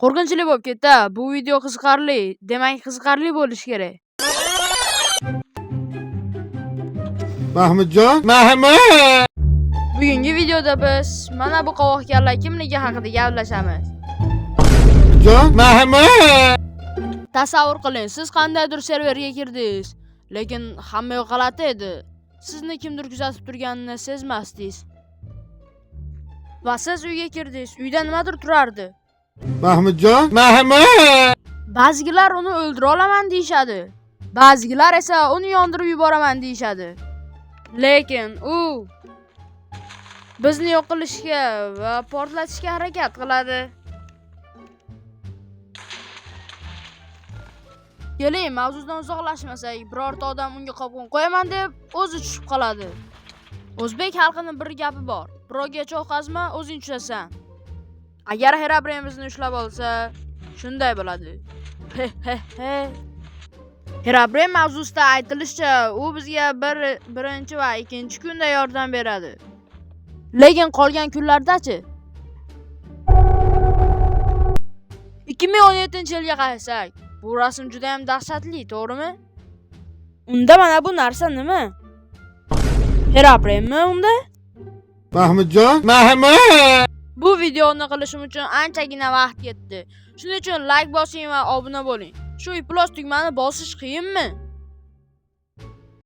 Qo'rqinchli bo'lib ketdi. Bu video qiziqarli. Demak, qiziqarli bo'lishi kerak. Mahmudjon, Mahmud! Bugungi videoda biz mana bu qovoqkarlar kimligi haqida gaplashamiz. Mahmud! Tasavvur qiling, siz qandaydir serverga kirdingiz, lekin hamma yo'q g'alati edi. Sizni kimdir kuzatib turganini sezmasdingiz. Va siz uyga kirdingiz. Uyda nimadir turardi. Mahmudjon, Mahmud! Ba'zilar uni o'ldira olaman deyshadi. Ba'zilar esa uni yondirib yuboraman deyshadi. Lekin u bizni yo'q qilishga va portlatishga harakat qiladi. Keling, mavzudan uzoqlashmasak, birorta odam unga qopqon qo'yaman deb o'zi tushib qoladi. O'zbek xalqining bir gapi bor. Birovga cho'g' qazma, o'zing tushasan. Agar Herobremimizni ushlab olsa, shunday bo'ladi. Herobrem mavzusida aytilishicha, u bizga birinchi va ikkinchi kunda yordam beradi. Lekin qolgan kunlarda-chi? 2017-yilga qarasak, bu rasm juda ham dahshatli, to'g'rimi? Unda mana bu narsa nima? Herobremmi unda? Mahmudjon, Mahmud! Bu videoni qilishim uchun anchagina vaqt ketdi. Shuning uchun like bosing va obuna bo'ling. Shu plus tugmani bosish qiyinmi?